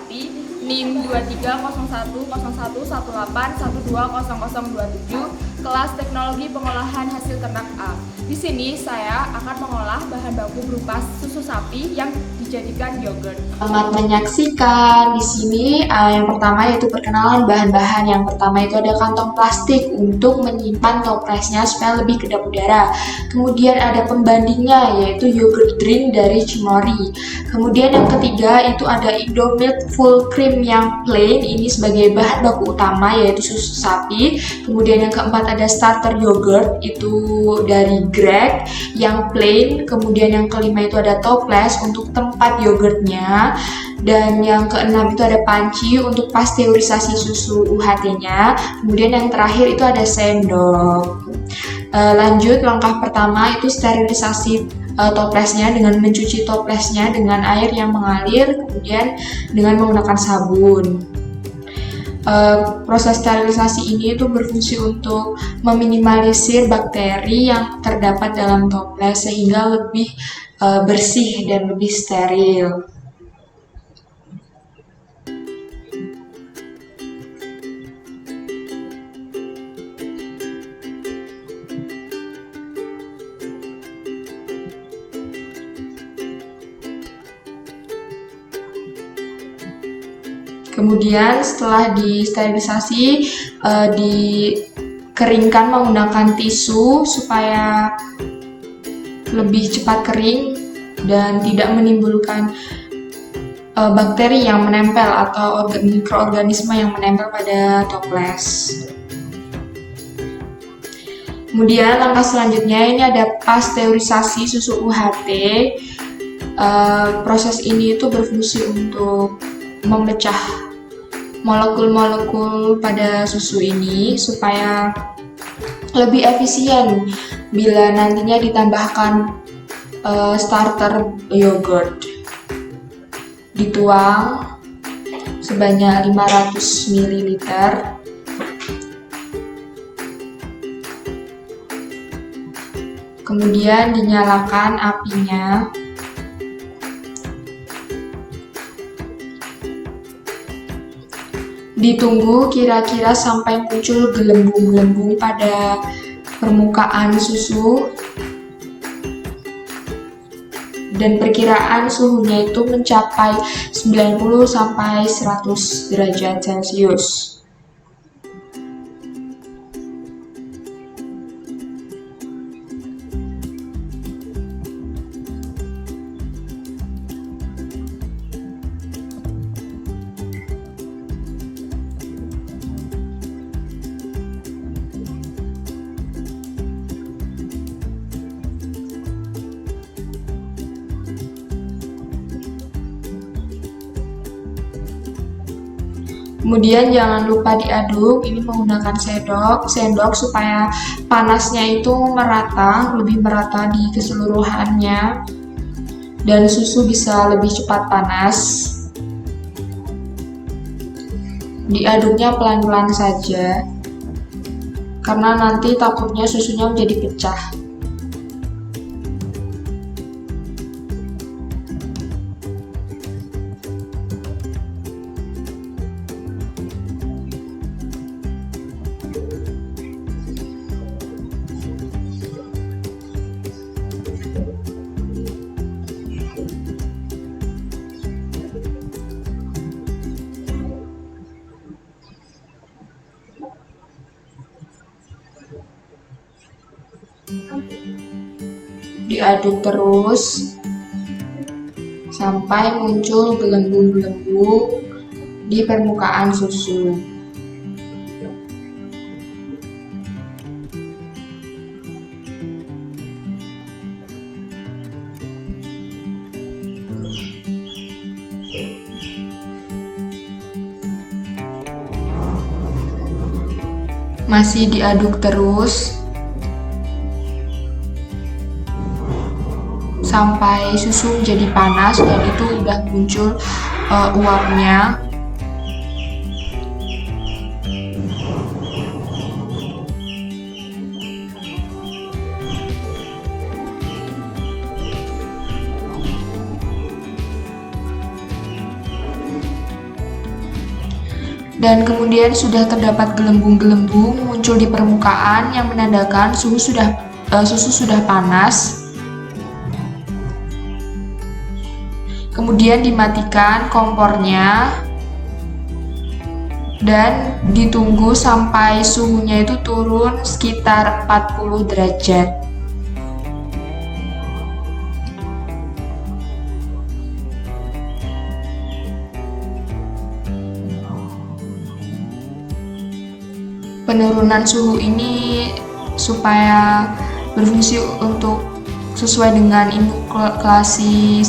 sapi, NIM 23010118120027, kelas teknologi pengolahan hasil ternak A. Di sini saya akan mengolah bahan baku berupa susu sapi yang dijadikan yogurt. Selamat menyaksikan. Di sini yang pertama yaitu perkenalan bahan-bahan. Yang pertama itu ada kantong plastik untuk menyimpan toplesnya supaya lebih kedap udara. Kemudian ada pembandingnya yaitu yogurt drink dari Cimory. Kemudian yang ketiga itu ada Indomilk full cream yang plain, ini sebagai bahan baku utama yaitu susu sapi. Kemudian yang keempat ada starter yogurt itu dari Greg yang plain. Kemudian yang kelima itu ada toples untuk tempat yogurtnya. Dan yang keenam itu ada panci untuk pasteurisasi susu UHT-nya. Kemudian yang terakhir itu ada sendok. Lanjut, langkah pertama itu sterilisasi toplesnya dengan mencuci toplesnya dengan air yang mengalir, kemudian dengan menggunakan sabun. Proses sterilisasi ini itu berfungsi untuk meminimalisir bakteri yang terdapat dalam toples sehingga lebih bersih dan lebih steril. Kemudian setelah disterilisasi, dikeringkan menggunakan tisu supaya lebih cepat kering dan tidak menimbulkan bakteri yang menempel atau mikroorganisme yang menempel pada toples. Kemudian langkah selanjutnya ini ada pasteurisasi susu UHT. Proses ini itu berfungsi untuk memecah molekul-molekul pada susu ini supaya lebih efisien bila nantinya ditambahkan starter yogurt. Dituang sebanyak 500 ml. Kemudian dinyalakan apinya. Ditunggu kira-kira sampai muncul gelembung-gelembung pada permukaan susu. Dan perkiraan suhunya itu mencapai 90 sampai 100 derajat Celcius. Kemudian jangan lupa diaduk, ini menggunakan sendok supaya panasnya itu lebih merata di keseluruhannya dan susu bisa lebih cepat panas. Diaduknya pelan-pelan saja karena nanti takutnya susunya menjadi pecah. Diaduk terus sampai muncul gelembung-gelembung di permukaan susu. Masih diaduk terus sampai susu menjadi panas dan itu udah muncul uapnya. Dan kemudian sudah terdapat gelembung-gelembung muncul di permukaan yang menandakan susu sudah panas. Kemudian dimatikan kompornya dan ditunggu sampai suhunya itu turun sekitar 40 derajat. Penurunan suhu ini supaya berfungsi untuk sesuai dengan inukulasi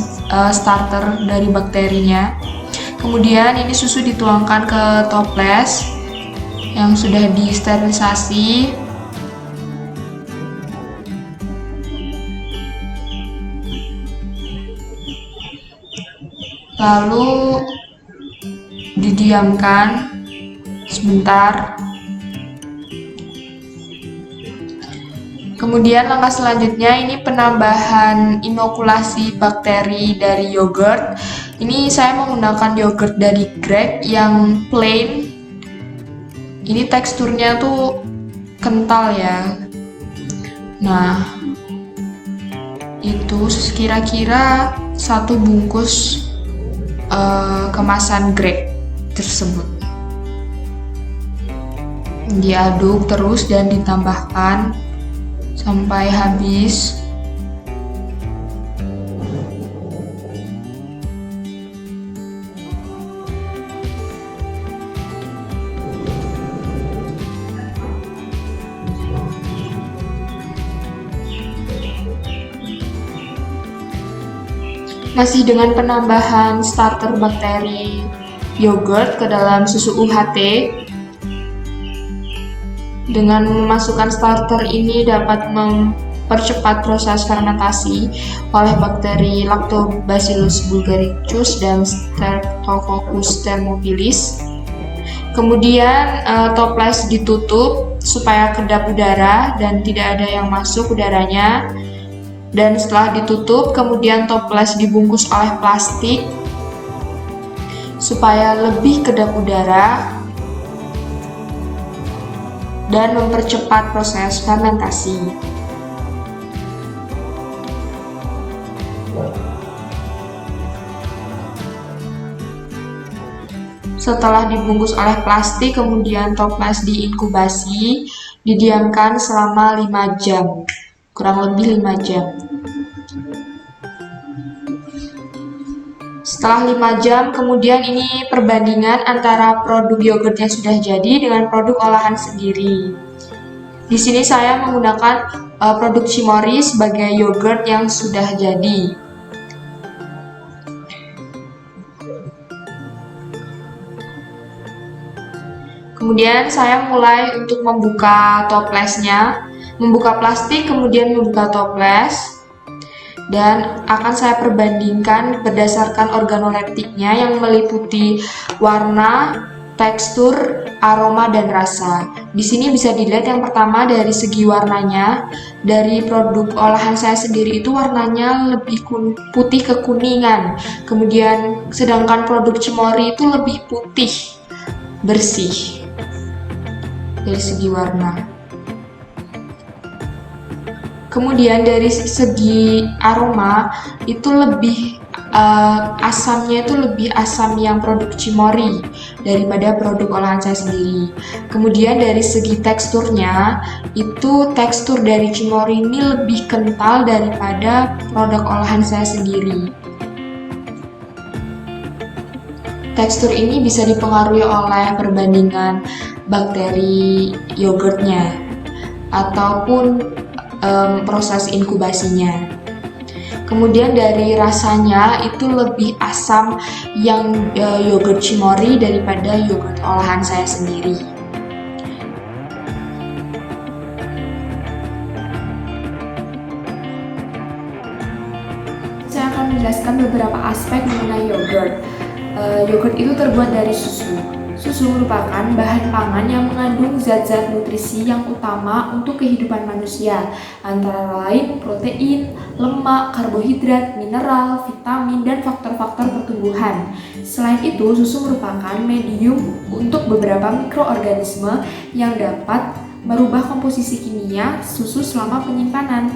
starter dari bakterinya. Kemudian ini susu dituangkan ke toples yang sudah disterilisasi. Lalu didiamkan sebentar. Kemudian langkah selanjutnya ini penambahan inokulasi bakteri dari yogurt. Ini saya menggunakan yogurt dari Greg yang plain. Ini teksturnya tuh kental ya. Nah, itu kira-kira 1 bungkus kemasan Greg tersebut. Diaduk terus dan ditambahkan sampai habis. Masih dengan penambahan starter bakteri yogurt ke dalam susu UHT. Dengan memasukkan starter ini dapat mempercepat proses fermentasi oleh bakteri Lactobacillus bulgaricus dan Streptococcus thermophilus. Kemudian toples ditutup supaya kedap udara dan tidak ada yang masuk udaranya. Dan setelah ditutup, kemudian toples dibungkus oleh plastik supaya lebih kedap udara dan mempercepat proses fermentasi. Setelah dibungkus oleh plastik, kemudian toples diinkubasi, didiamkan selama 5 jam, kurang lebih 5 jam. Setelah 5 jam, kemudian ini perbandingan antara produk yogurt yang sudah jadi dengan produk olahan sendiri. Di sini saya menggunakan produk Cimory sebagai yogurt yang sudah jadi. Kemudian saya mulai untuk membuka toplesnya, membuka plastik, kemudian membuka toples. Dan akan saya perbandingkan berdasarkan organoleptiknya yang meliputi warna, tekstur, aroma, dan rasa. Di sini bisa dilihat yang pertama dari segi warnanya. Dari produk olahan saya sendiri itu warnanya lebih putih kekuningan. Kemudian sedangkan produk Cimory itu lebih putih, bersih dari segi warna. Kemudian dari segi aroma itu lebih asamnya itu lebih asam yang produk Cimory daripada produk olahan saya sendiri. Kemudian dari segi teksturnya itu tekstur dari Cimory ini lebih kental daripada produk olahan saya sendiri. Tekstur ini bisa dipengaruhi oleh perbandingan bakteri yogurtnya ataupun proses inkubasinya. Kemudian dari rasanya itu lebih asam yang yogurt Cimory daripada yogurt olahan saya sendiri. Saya akan menjelaskan beberapa aspek mengenai yogurt. Yogurt itu terbuat dari susu. Susu merupakan bahan pangan yang mengandung zat-zat nutrisi yang utama untuk kehidupan manusia, antara lain protein, lemak, karbohidrat, mineral, vitamin, dan faktor-faktor pertumbuhan. Selain itu, susu merupakan medium untuk beberapa mikroorganisme yang dapat merubah komposisi kimia susu selama penyimpanan.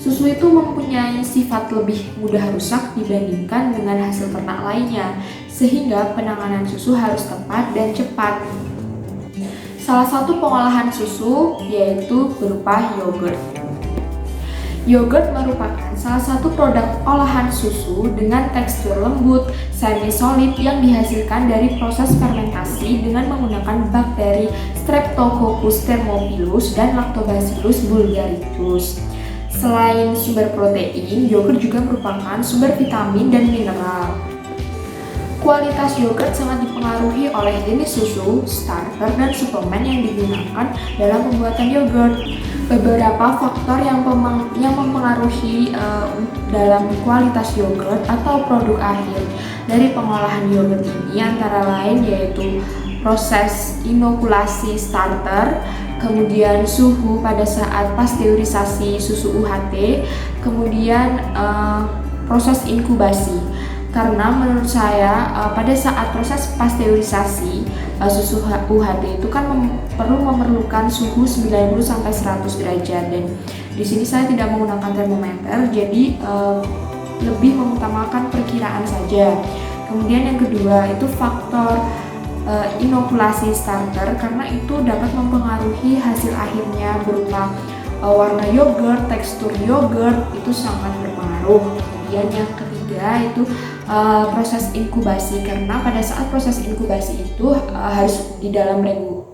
Susu itu mempunyai sifat lebih mudah rusak dibandingkan dengan hasil ternak lainnya, sehingga penanganan susu harus tepat dan cepat. Salah satu pengolahan susu yaitu berupa yogurt. Yogurt merupakan salah satu produk olahan susu dengan tekstur lembut, semi-solid yang dihasilkan dari proses fermentasi dengan menggunakan bakteri Streptococcus thermophilus dan Lactobacillus bulgaricus. Selain sumber protein, yogurt juga merupakan sumber vitamin dan mineral. Kualitas yogurt sangat dipengaruhi oleh jenis susu, starter, dan suplemen yang digunakan dalam pembuatan yogurt. Beberapa faktor yang mempengaruhi dalam kualitas yogurt atau produk akhir dari pengolahan yogurt ini antara lain yaitu proses inokulasi starter, kemudian suhu pada saat pasteurisasi susu UHT, kemudian proses inkubasi. Karena menurut saya pada saat proses pasteurisasi susu UHT itu kan memerlukan suhu 90-100 derajat, dan di sini saya tidak menggunakan termometer, jadi lebih mengutamakan perkiraan saja. Kemudian yang kedua itu faktor inokulasi starter, karena itu dapat mempengaruhi hasil akhirnya berupa warna yogurt, tekstur yogurt itu sangat berpengaruh. Kemudian yang ketiga itu proses inkubasi, karena pada saat proses inkubasi itu harus di dalam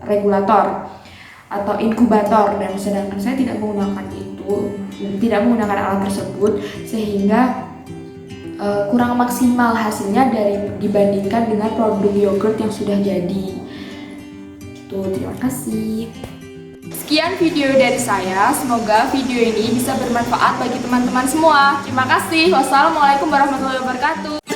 regulator atau inkubator, dan sedangkan saya tidak menggunakan alat tersebut, sehingga kurang maksimal hasilnya dibandingkan dengan produk yogurt yang sudah jadi. Terima kasih. Sekian video dari saya, semoga video ini bisa bermanfaat bagi teman-teman semua. Terima kasih. Wassalamualaikum warahmatullahi wabarakatuh.